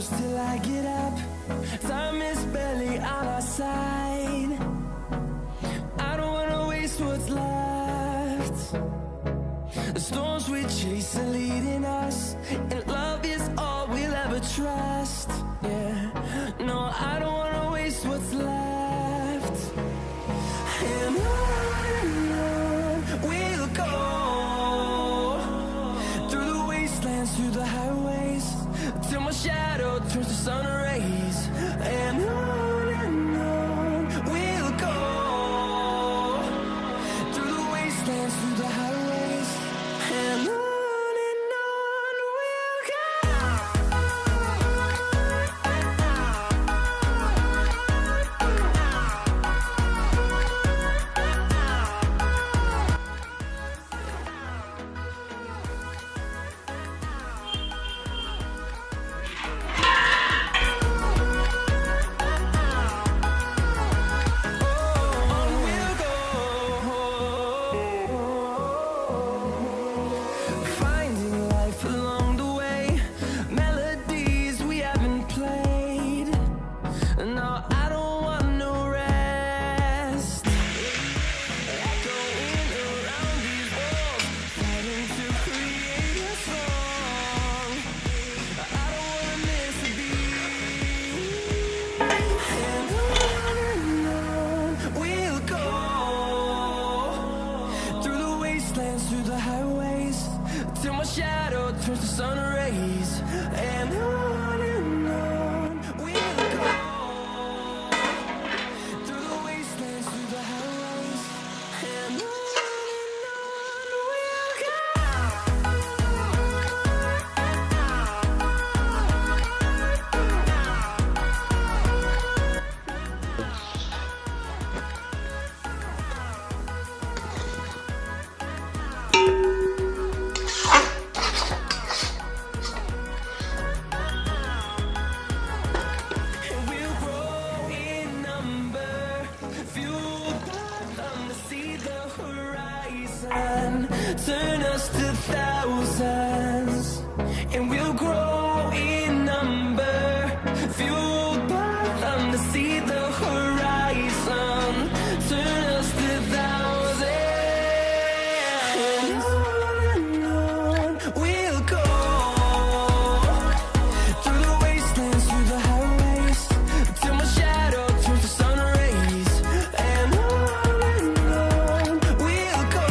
close till I get up. Time is barely on our side. I don't wanna waste what's left. The storms we chase are leading us, and love is all we'll ever trust. Yeah, no, I don't wanna waste what's left. And on we'll go, through the wastelands, through the highways, till my shadow turns to sun rays. And on we'll go, through the wastelands, through the highways, and on we'll go. Through the highways, till my shadow turns to sun rays. And on we'll go, through the wastelands, through the highways, and on we'll go. Turn us to thousands, and we'll grow in number, fueled by them to see the horizon. Turn us to thousands, and on we'll go, through the wastelands, through the highways, till my shadow turns to sun rays. And on we'll go.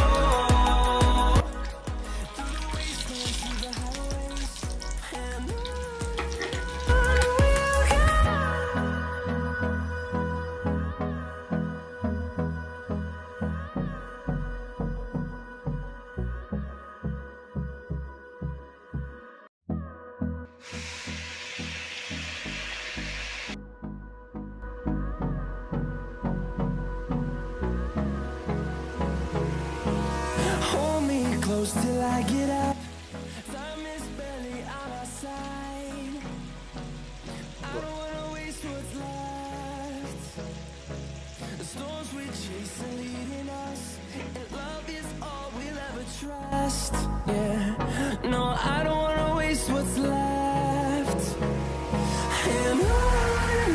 Hold me close till I get up. Time is barely on our side. I don't wanna waste what's left. The storms we chase are leading us, and love is all we'll ever trust. Yeah, no, I don't wanna waste what's left. And on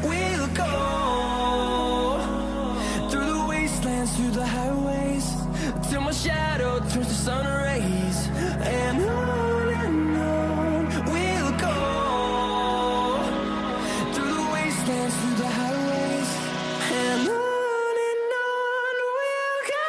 we'll go, through the wastelands, through the highways, till my shadow turns to sun rays. And on we'll go, through the wastelands, through the highways, and on we'll go.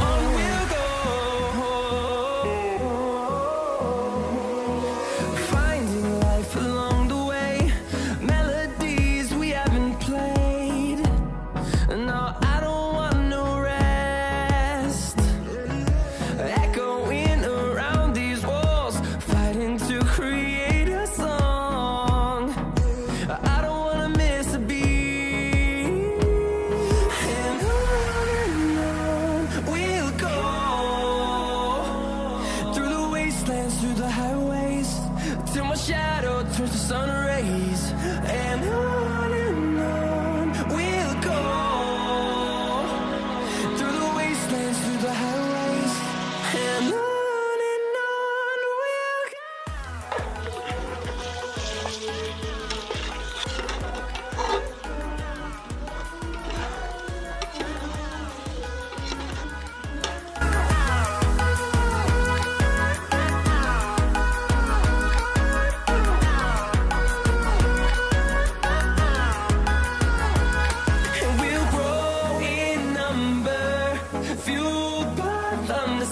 On we'll go, turns to sun rays, and on we'll go, through the wastelands, through the highways, and on we'll go.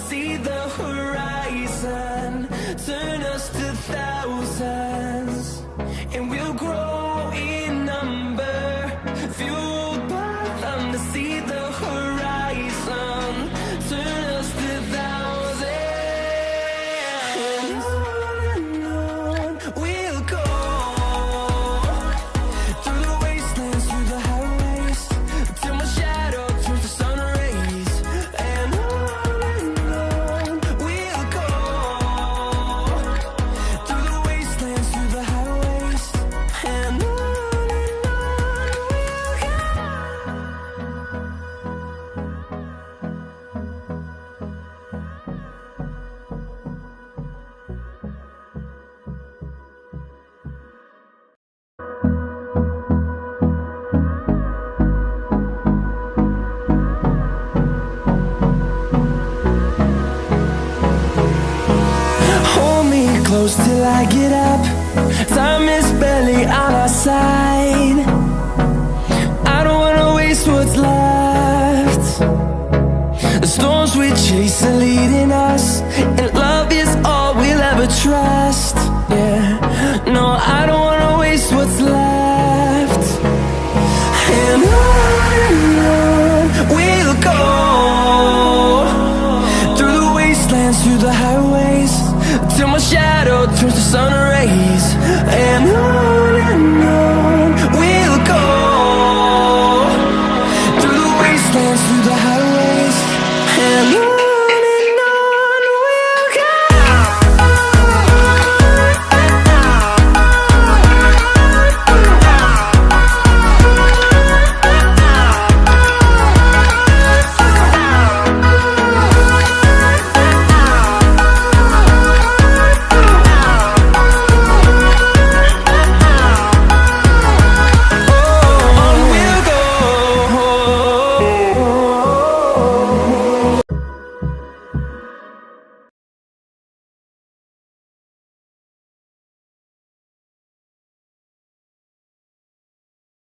See the horizon, turn us to thousands, and we'll grow in number, fueled by them to see the horizon, turn us to thousands, and on we'll go, through the wastelands, through the highways, till my shadow turns to sun rays, and close till I get up. Time is barely on our side. I don't wanna waste what's left. The storms we chase are leading us, and love is all we'll ever trust. Yeah, no, I don't wanna waste what's left. And on we'll go, through the wastelands, through the highways, till my shadow turns to sun rays, and on